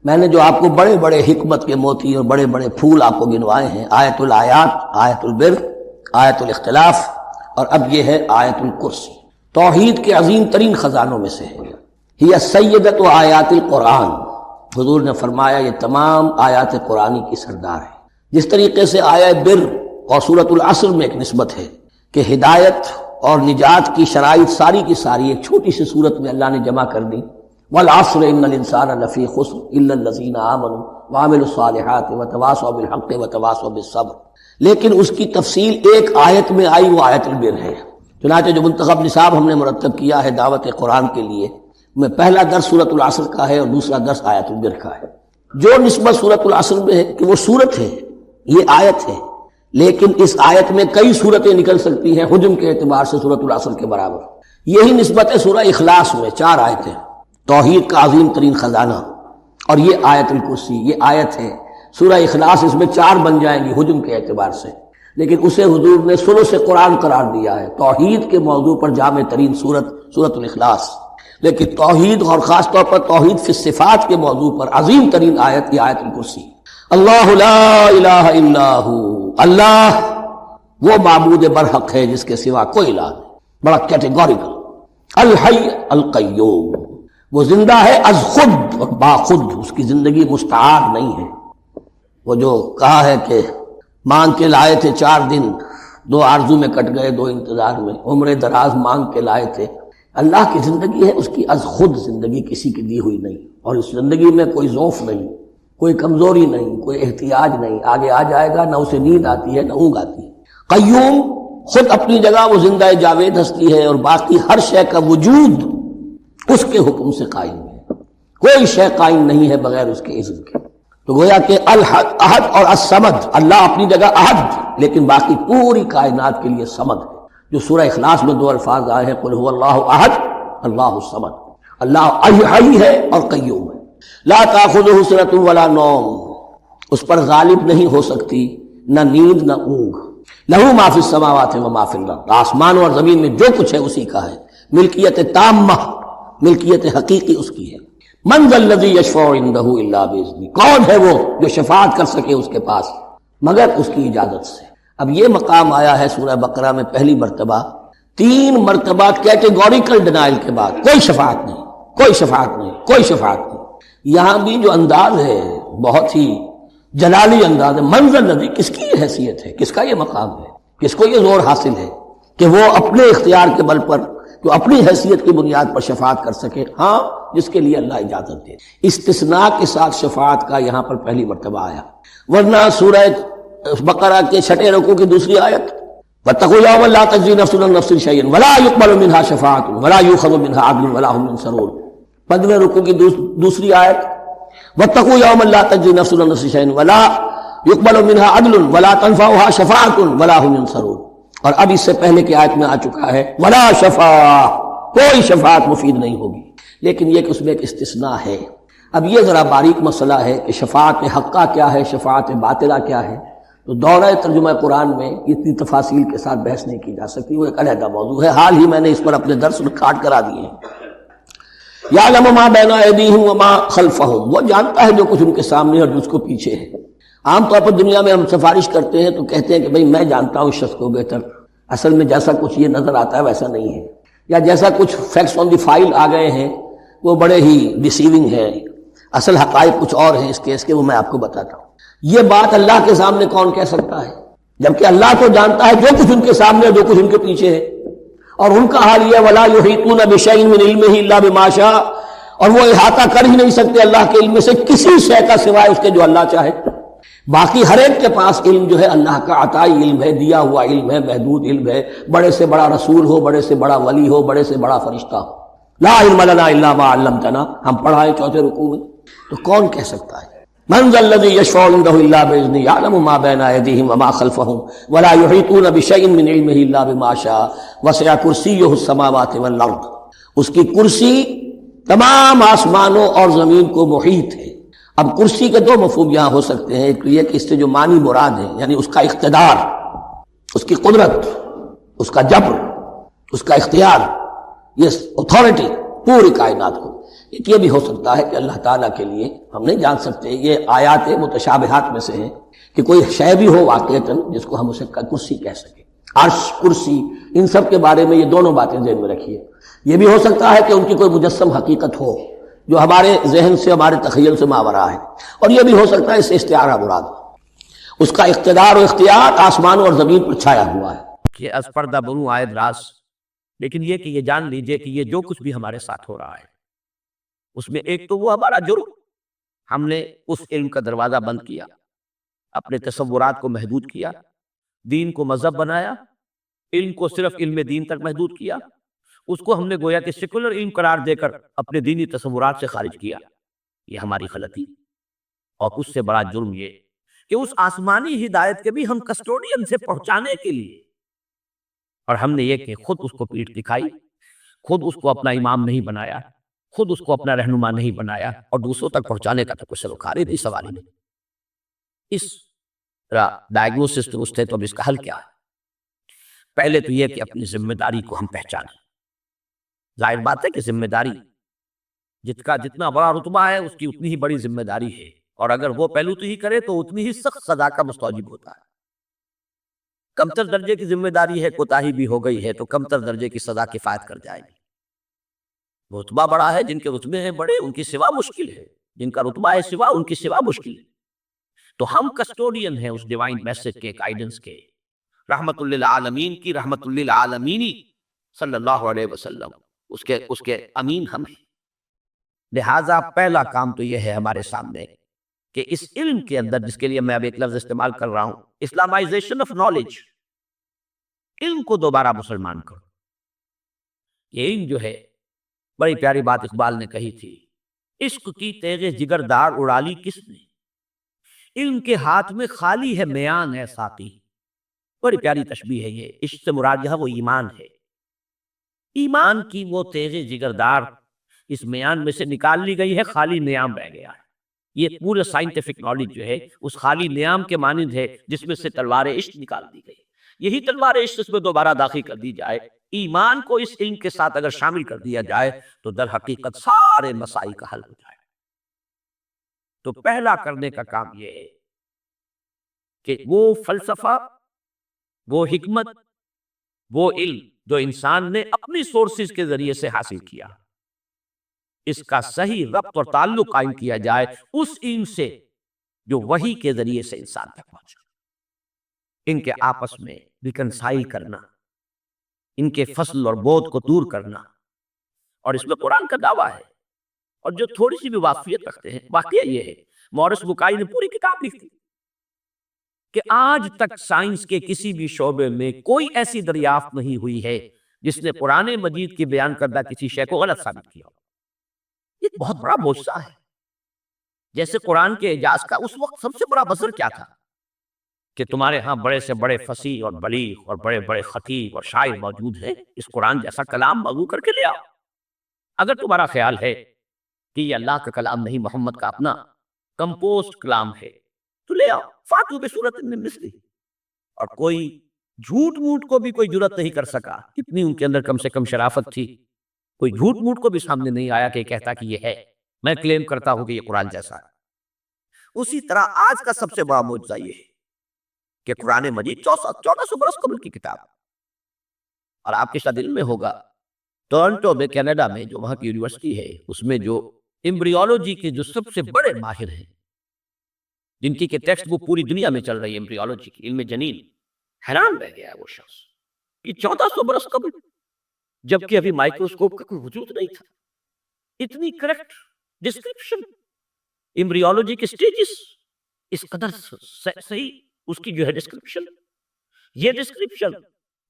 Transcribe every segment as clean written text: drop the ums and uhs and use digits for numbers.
میں نے جو آپ کو بڑے بڑے حکمت کے موتی اور بڑے بڑے پھول آپ کو گنوائے ہیں، آیت الآیات، آیت البر، آیت الاختلاف، اور اب یہ ہے آیت الکرسی، توحید کے عظیم ترین خزانوں میں سے ہے۔ ہی سیدۃ آیات القرآن، حضور نے فرمایا یہ تمام آیات قرآنی کی سردار ہے۔ جس طریقے سے آیت بر اور سورۃ العصر میں ایک نسبت ہے کہ ہدایت اور نجات کی شرائط ساری کی ساری ایک چھوٹی سی صورت میں اللہ نے جمع کر دی، والعصر ان الانسان لفی خسر الا الذین آمنوا وعملوا الصالحات وتواصوا بالحق وتواصوا بالصبر، لیکن اس کی تفصیل ایک آیت میں آئی، وہ آیت البر ہے۔ چنانچہ جو منتخب نصاب ہم نے مرتب کیا ہے دعوت قرآن کے لیے، میں پہلا درس سورۃ العصر کا ہے اور دوسرا درس آیت البر کا ہے۔ جو نسبت سورۃ العصر میں ہے کہ وہ سورت ہے، یہ آیت ہے، لیکن اس آیت میں کئی صورتیں نکل سکتی ہیں حجم کے اعتبار سے سورۃ العصر کے برابر۔ یہی نسبت ہے سورہ اخلاص میں، 4 آیتیں، توحید کا عظیم ترین خزانہ، اور یہ آیت الکرسی، یہ آیت ہے سورہ اخلاص، اس میں 4 بن جائیں گی حجم کے اعتبار سے، لیکن اسے حضور نے ثلث قرآن قرار دیا ہے۔ توحید کے موضوع پر جامع ترین سورۃ الاخلاص، لیکن توحید اور خاص طور پر توحید فی الصفات کے موضوع پر عظیم ترین آیت یہ آیت الکرسی۔ اللہ لا الہ الا ہو، اللہ وہ معبود برحق ہے جس کے سوا کوئی الہ نہیں، بڑا کیٹیگوریکل۔ الحی القیوم، وہ زندہ ہے از خود اور باخود، اس کی زندگی مستعار نہیں ہے۔ وہ جو کہا ہے کہ مانگ کے لائے تھے 4 دن، 2 آرزو میں کٹ گئے، 2 انتظار میں، عمر دراز مانگ کے لائے تھے۔ اللہ کی زندگی ہے اس کی از خود زندگی، کسی کی دی ہوئی نہیں، اور اس زندگی میں کوئی ضعف نہیں، کوئی کمزوری نہیں، کوئی احتیاج نہیں، آگے آ جائے گا، نہ اسے نیند آتی ہے نہ اونگ آتی ہے۔ قیوم، خود اپنی جگہ وہ زندہ جاوید ہستی ہے، اور باقی ہر شے کا وجود اس کے حکم سے قائم ہے، کوئی شے قائم نہیں ہے بغیر اس کے اذن کے۔ تو گویا کہ احد اور الصمد، اللہ اپنی جگہ احد، لیکن باقی پوری کائنات کے لیے صمد ہے۔ جو سورہ اخلاص میں 2 الفاظ آئے ہیں، قل هو اللہ احد اللہ الصمد، اللہ حی ہے اور قیوم ہے۔ لا تأخذہ سنۃ ولا نوم، اس پر غالب نہیں ہو سکتی نہ نیند نہ اونگ۔ لہ ما فی السماوات و ما فی الارض، آسمانوں اور زمین میں جو کچھ ہے اسی کا ہے، ملکیت تامہ، ملکیت حقیقی اس کی ہے۔ من ذا الذی یشفع عندہ الا باذنہ، کون ہے وہ جو شفاعت کر سکے اس کے پاس مگر اس کی اجازت سے۔ اب یہ مقام آیا ہے سورہ بقرہ میں پہلی مرتبہ، 3 مرتبہ کیٹیگوریکل ڈینائل کے بعد، کوئی شفاعت نہیں، کوئی شفاعت نہیں، کوئی شفاعت نہیں۔ یہاں بھی جو انداز ہے بہت ہی جلالی انداز ہے۔ من ذا الذی، کس کی یہ حیثیت ہے، کس کا یہ مقام ہے، کس کو یہ زور حاصل ہے کہ وہ اپنے اختیار کے بل پر، جو اپنی حیثیت کی بنیاد پر شفاعت کر سکے؟ ہاں، جس کے لیے اللہ اجازت دے۔ استثناء کے ساتھ شفاعت کا یہاں پر پہلی مرتبہ آیا، ورنہ سورہ بقرہ کے 6 رکوع کی دوسری آیت، وَاتَّقُوا يَوْمًا لَا تَجْزِي نَفْسٌ عَن نَفْسٍ شَيْئًا وَلَا يُقْبَلُ مِنْهَا شَفَاعَةٌ وَلَا يُؤْخَذُ مِنْهَا عَدْلٌ وَلَا هُمْ يُنصَرُونَ۔ 15 رکوع کی دوسری آیت، وَاتَّقُوا يَوْمًا لَا تَجْزِي نَفْسٌ عَن نَفْسٍ شَيْئًا وَلَا يُقْبَلُ مِنْهَا عَدْلٌ وَلَا تَنفَعُهَا شَفَاعَةٌ وَلَا هُمْ يُنصَرُونَ۔ اور اب اس سے پہلے کی آیت میں آ چکا ہے وَلَا شَفَاعَةٌ، کوئی شفاعت مفید نہیں ہوگی، لیکن یہ کہ اس میں ایک استثناء ہے۔ اب یہ ذرا باریک مسئلہ ہے کہ شفاعت حقہ کیا ہے، شفاعت باطلہ کیا ہے، تو دورہ ترجمہ قرآن میں اتنی تفاصیل کے ساتھ بحث نہیں کی جا سکتی، وہ ایک علیحدہ موضوع ہے۔ حال ہی میں نے اس پر اپنے درس ریکارڈ کرا دیے ہیں۔ یعلم ما بین ایدیہم وما خلفہم، وہ جانتا ہے جو کچھ ان کے سامنے اور جو اس کو پیچھے ہے۔ عام طور پر دنیا میں ہم سفارش کرتے ہیں تو کہتے ہیں کہ بھئی میں جانتا ہوں اس شخص کو بہتر، اصل میں جیسا کچھ یہ نظر آتا ہے ویسا نہیں ہے، یا جیسا کچھ فیکٹس آن دی فائل آ گئے ہیں وہ بڑے ہی ڈیسیونگ ہیں، اصل حقائق کچھ اور ہیں اس کیس کے، وہ میں آپ کو بتاتا ہوں۔ یہ بات اللہ کے سامنے کون کہہ سکتا ہے، جبکہ اللہ تو جانتا ہے جو کچھ ان کے سامنے اور جو کچھ ان کے پیچھے ہے، اور ان کا حال یہ ولا یحیطون بشیء من علمہ الا بما شاء، اور وہ احاطہ کر ہی نہیں سکتے اللہ کے علم سے کسی شے کا سوائے اس کے جو اللہ چاہے۔ باقی ہر ایک کے پاس علم جو ہے اللہ کا عطائی علم ہے، دیا ہوا علم ہے، محدود علم ہے، بڑے سے بڑا رسول ہو، بڑے سے بڑا ولی ہو، بڑے سے بڑا فرشتہ ہو۔ لا علم لنا الا ما علمتنا، ہم پڑھائے 4 رکوع میں، تو کون کہہ سکتا ہے؟ من ذا الذی یشفع عندہ الا باذنہ یعلم ما بین ایدیہم وما خلفہم ولا یحیطون بشیء من علمہ الا بما شاء وسع کرسیہ السماوات والارض، اس کی کرسی تمام آسمانوں اور زمین کو محیط ہے۔ اب کرسی کے 2 مفہوم یہاں ہو سکتے ہیں، ایک یہ کہ اس سے جو معنی مراد ہے یعنی اس کا اقتدار، اس کی قدرت، اس کا جبر، اس کا اختیار، یہ اتھارٹی پوری کائنات کو، ایک یہ بھی ہو سکتا ہے کہ اللہ تعالیٰ کے لیے ہم نہیں جان سکتے، یہ آیات متشابہات میں سے ہیں کہ کوئی شے بھی ہو واقعتاً جس کو ہم اسے کرسی کہہ سکیں، عرش، کرسی، ان سب کے بارے میں یہ دونوں باتیں ذہن میں رکھیے۔ یہ بھی ہو سکتا ہے کہ ان کی کوئی مجسم حقیقت ہو جو ہمارے ذہن سے، ہمارے تخیل سے ماورا ہے، اور یہ بھی ہو سکتا ہے اس سے استعارہ مراد ہو، اس کا اقتدار و اختیار آسمانوں اور زمین پر چھایا ہوا ہے۔ کہ از پردہ بروں آئے راز، لیکن یہ کہ یہ جان لیجئے کہ یہ جو کچھ بھی ہمارے ساتھ ہو رہا ہے اس میں ایک تو وہ ہمارا جرم، ہم نے اس علم کا دروازہ بند کیا، اپنے تصورات کو محدود کیا، دین کو مذہب بنایا، علم کو صرف علم دین تک محدود کیا، اس کو ہم نے گویا کہ سیکولر علم قرار دے کر اپنے دینی تصورات سے خارج کیا۔ یہ ہماری غلطی، اور اس سے بڑا جرم یہ کہ اس آسمانی ہدایت کے بھی ہم کسٹوڈین سے پہنچانے کے لیے، اور ہم نے یہ کہ خود اس کو پیٹھ دکھائی، خود اس کو اپنا امام نہیں بنایا، خود اس کو اپنا رہنما نہیں بنایا، اور دوسروں تک پہنچانے کا تو کوئی سروکار ہی نہیں، سوال ہی نہیں۔ اس ڈائگنوسس درست ہے تو اب اس کا حل کیا ہے؟ پہلے تو یہ کہ اپنی ذمہ داری کو ہم پہچانیں۔ ظاہر بات ہے کہ ذمہ داری جتنا بڑا رتبہ ہے اس کی اتنی ہی بڑی ذمہ داری ہے، اور اگر وہ پہلو تو ہی کرے تو اتنی ہی سخت سزا کا مستوجب ہوتا ہے۔ کمتر درجے کی ذمہ داری ہے، کوتاہی بھی ہو گئی ہے تو کمتر درجے کی سزا کفایت کر جائے گی۔ رتبہ بڑا ہے، جن کے رتبے ہیں بڑے ان کی سوا مشکل ہے، جن کا رتبہ ہے سوا ان کی سوا مشکل ہے۔ تو ہم کسٹوڈین ہیں اس ڈیوائن میسج کے، گائیڈنس کے، رحمت للعالمین کی، رحمت للعالمینی صلی اللہ علیہ وسلم، اس کے امین ہم ہیں۔ لہٰذا پہلا کام تو یہ ہے ہمارے سامنے کہ اس علم کے اندر، جس کے لیے میں اب ایک لفظ استعمال کر رہا ہوں، اسلامائزیشن آف نالج، علم کو دوبارہ مسلمان کرو۔ یہ علم جو ہے، بڑی پیاری بات اقبال نے کہی تھی، عشق کی تیغ جگر دار اڑا لی کس نے، علم کے ہاتھ میں خالی ہے میان ہے ساقی۔ بڑی پیاری تشبیہ ہے یہ۔ عشق سے مراد یہاں وہ ایمان ہے، ایمان کی وہ تیغ جگر دار اس میان میں سے نکال لی گئی ہے، خالی نیام رہ گیا ہے۔ یہ پورے سائنٹیفک نالج جو ہے اس خالی نیام کے مانند ہے جس میں سے تلوار عشق نکال دی گئی۔ یہی تلوار عشق اس میں دوبارہ داخل کر دی جائے، ایمان کو اس علم کے ساتھ اگر شامل کر دیا جائے تو در حقیقت سارے مسائل کا حل ہو جائے۔ تو پہلا کرنے کا کام یہ ہے کہ وہ فلسفہ، وہ حکمت، وہ علم جو انسان نے اپنی سورسز کے ذریعے سے حاصل کیا، اس کا صحیح ربط اور تعلق قائم کیا جائے اس علم سے جو وحی کے ذریعے سے انسان تک پہنچا۔ ان کے آپس میں ریکنسائل کرنا، ان کے فصل اور بود کو دور کرنا، اور اس میں قرآن کا دعویٰ ہے۔ اور جو تھوڑی سی بھی واقفیت رکھتے ہیں، واقعہ یہ ہے، مورس بکائی نے پوری کتاب لکھی کہ آج تک سائنس کے کسی بھی شعبے میں کوئی ایسی دریافت نہیں ہوئی ہے جس نے قرآن مجید کی بیان کردہ کسی شے کو غلط ثابت کیا۔ یہ بہت بڑا معجزہ ہے۔ جیسے قرآن کے اعجاز کا اس وقت سب سے بڑا بزر کیا تھا کہ تمہارے ہاں بڑے سے بڑے فصیح اور بلیغ اور بڑے بڑے خطیب اور شاعر موجود ہیں، اس قرآن جیسا کلام مغو کر کے لے آؤ۔ اگر تمہارا خیال ہے کہ یہ اللہ کا کلام نہیں، محمد کا اپنا کمپوزڈ کلام ہے، تو لے آؤ، فاتو بسورۃ من مثلہ۔ اور کوئی جھوٹ موٹ کو بھی کوئی جرت نہیں کر سکا، اتنی ان کے اندر کم سے کم شرافت تھی، کوئی جھوٹ موٹ کو بھی سامنے نہیں آیا کہ کہتا کہ یہ ہے، میں کلیم کرتا ہوں کہ یہ قرآن جیسا ہے۔ اسی طرح آج کا سب سے بڑا معجزہ یہ ہے کہ قرآن مجید 1400 برس قبل کی کتاب، اور آپ کے شاید علم میں ہوگا ٹورنٹو میں، کینیڈا میں، جو وہاں کی یونیورسٹی ہے، اس میں جو ایمبریولوجی کے جو سب سے بڑے ماہر ہیں، جن کی کہ ٹیکسٹ بک پوری دنیا میں چل رہی ہے ایمبریولوجی کی، علم جنین، حیران رہ گیا ہے وہ شخص کہ 1400 برس قبل، جبکہ ابھی مائکروسکوپ کا کوئی وجود نہیں تھا، اتنی کریکٹ ڈسکرپشن ایمبریولوجی کے سٹیجز، اس قدر صحیح اس کی جو ہے ڈسکرپشن، یہ ڈسکرپشن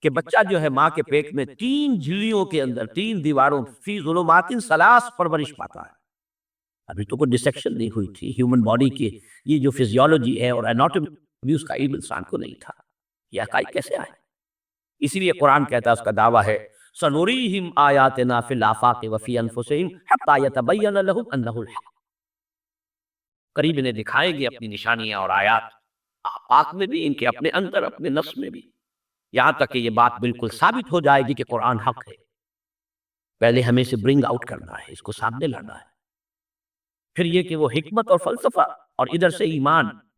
کہ بچہ جو ہے ماں کے پیٹ میں 3 جھلیوں کے اندر، 3 دیواروں، فی ظلمات ثلاث پرورش پاتا ہے۔ ابھی تو کوئی ڈسیکشن نہیں ہوئی تھی ہیومن باڈی کی، یہ جو فزیولوجی ہے اور اناٹومی، اس کا علم انسان کو نہیں تھا۔ یہ حقائق کیسے آئے؟ اسی لیے قرآن کہتا ہے، اس کا دعویٰ ہے، سنوریہم آیاتنا فی الآفاق وفی انفسہم حتی یتبین لہم انہ الحق۔ قریب انہیں دکھائیں گے اپنی نشانیاں اور آیات، آفاق میں بھی، ان کے اپنے اندر، اپنے نفس میں بھی، یہاں تک کہ یہ بات بالکل ثابت ہو جائے گی کہ قرآن حق ہے۔ پہلے ہمیں اسے برنگ آؤٹ کرنا ہے، اس کو سامنے لانا ہے۔ پھر یہ کہ وہ حکمت اور فلسفہ اور ادھر سے ایمان